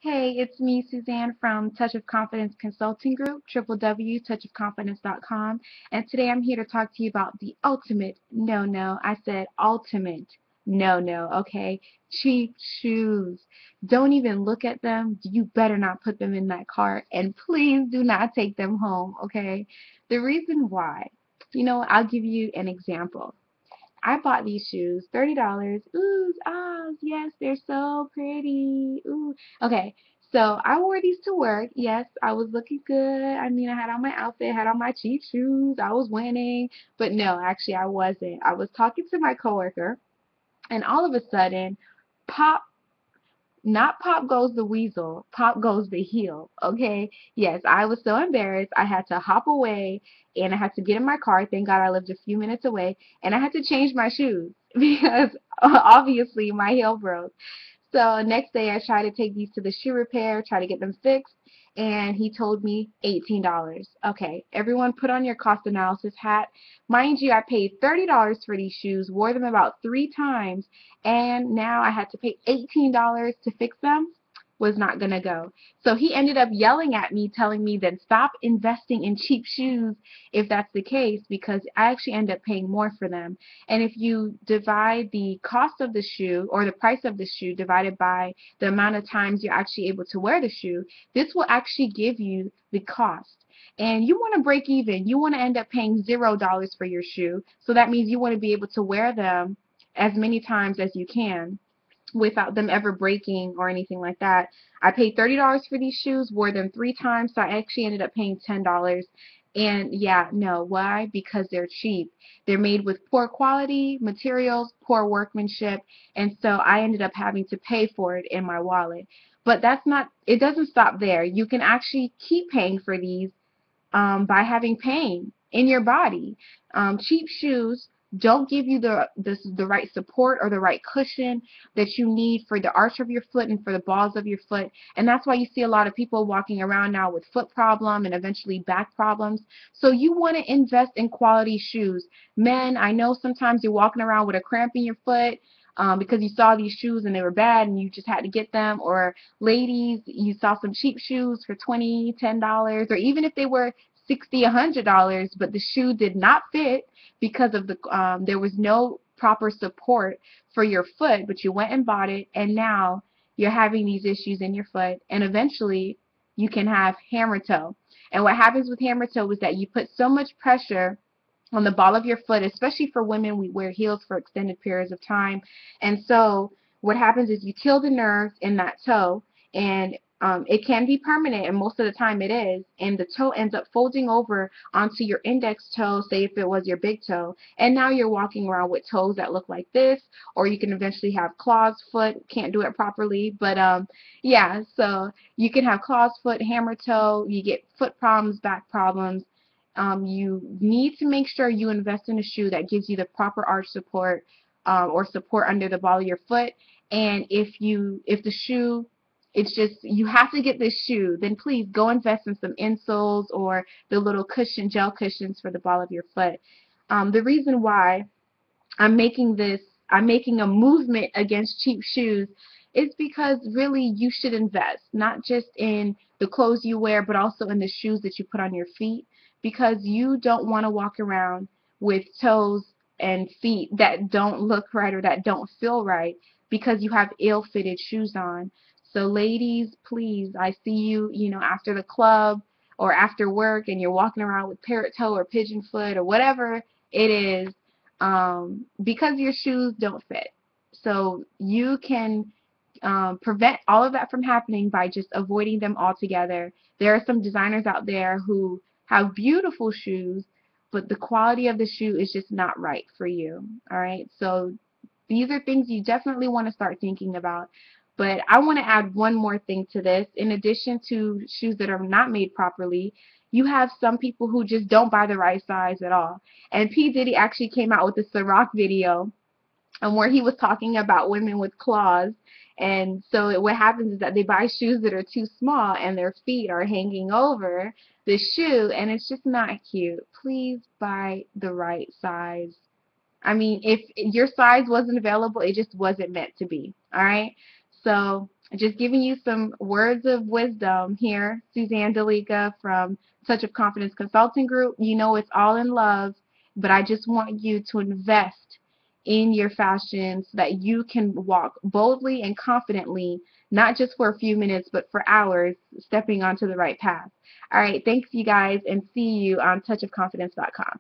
Hey, it's me, Suzanne from Touch of Confidence Consulting Group, www.touchofconfidence.com, and today I'm here to talk to you about the ultimate no-no. I said ultimate no-no, okay? Cheap shoes. Don't even look at them. You better not put them in that cart, and please do not take them home, okay? The reason why, I'll give you an example. I bought these shoes, $30. Ooh, ah, yes, they're so pretty. Ooh. Okay, so I wore these to work. Yes, I was looking good. I mean, I had on my outfit, had on my cheap shoes. I was winning. But no, actually, I wasn't. I was talking to my coworker, and all of a sudden, pop, not pop goes the weasel, pop goes the heel, okay? Yes, I was so embarrassed. I had to hop away and I had to get in my car. Thank God I lived a few minutes away and I had to change my shoes because obviously my heel broke. So next day I tried to take these to the shoe repair, try to get them fixed, and he told me $18. Okay, everyone put on your cost analysis hat. Mind you, I paid $30 for these shoes, wore them about 3 times, and now I had to pay $18 to fix them. Was not gonna go. So he ended up yelling at me, telling me then stop investing in cheap shoes if that's the case, because I actually end up paying more for them. And if you divide the cost of the shoe or the price of the shoe divided by the amount of times you're actually able to wear the shoe, this will actually give you the cost. And you want to break even. You want to end up paying $0 for your shoe. So that means you want to be able to wear them as many times as you can without them ever breaking or anything like that. I paid $30 for these shoes, wore them 3 times, so I actually ended up paying $10. And yeah, no, why? Because they're cheap. They're made with poor quality materials, poor workmanship, and so I ended up having to pay for it in my wallet. But that's not, it doesn't stop there. You can actually keep paying for these by having pain in your body. Cheap shoes don't give you the right support or the right cushion that you need for the arch of your foot and for the balls of your foot. And that's why you see a lot of people walking around now with foot problem and eventually back problems. So you want to invest in quality shoes. Men, I know sometimes you're walking around with a cramp in your foot because you saw these shoes and they were bad and you just had to get them, or ladies, you saw some cheap shoes for $20, $10, or even if they were $60, $100, but the shoe did not fit because of there was no proper support for your foot, but you went and bought it, and now you're having these issues in your foot, and eventually you can have hammer toe. And what happens with hammer toe is that you put so much pressure on the ball of your foot, especially for women, we wear heels for extended periods of time. And so what happens is you kill the nerve in that toe, and it can be permanent, and most of the time it is, and the toe ends up folding over onto your index toe, say if it was your big toe, and now you're walking around with toes that look like this, or you can eventually have claws foot, can't do it properly, but yeah, so you can have claws foot, hammer toe, you get foot problems, back problems. You need to make sure you invest in a shoe that gives you the proper arch support or support under the ball of your foot. And if the shoe, it's just, you have to get this shoe, then please go invest in some insoles or the little cushion, gel cushions for the ball of your foot. The reason why I'm making this, I'm making a movement against cheap shoes is because really you should invest, not just in the clothes you wear, but also in the shoes that you put on your feet, because you don't want to walk around with toes and feet that don't look right or that don't feel right because you have ill-fitted shoes on. So ladies, please, I see you, after the club or after work and you're walking around with parrot toe or pigeon foot or whatever it is, because your shoes don't fit. So you can prevent all of that from happening by just avoiding them altogether. There are some designers out there who have beautiful shoes, but the quality of the shoe is just not right for you. All right, so these are things you definitely want to start thinking about. But I want to add one more thing to this. In addition to shoes that are not made properly, you have some people who just don't buy the right size at all. And P. Diddy actually came out with this Ciroc video where he was talking about women with claws. And so what happens is that they buy shoes that are too small and their feet are hanging over the shoe, and it's just not cute. Please buy the right size. I mean, if your size wasn't available, it just wasn't meant to be. All right? So just giving you some words of wisdom here, Suzanne Delica from Touch of Confidence Consulting Group. You know it's all in love, but I just want you to invest in your fashion so that you can walk boldly and confidently, not just for a few minutes, but for hours, stepping onto the right path. All right, thanks you guys, and see you on touchofconfidence.com.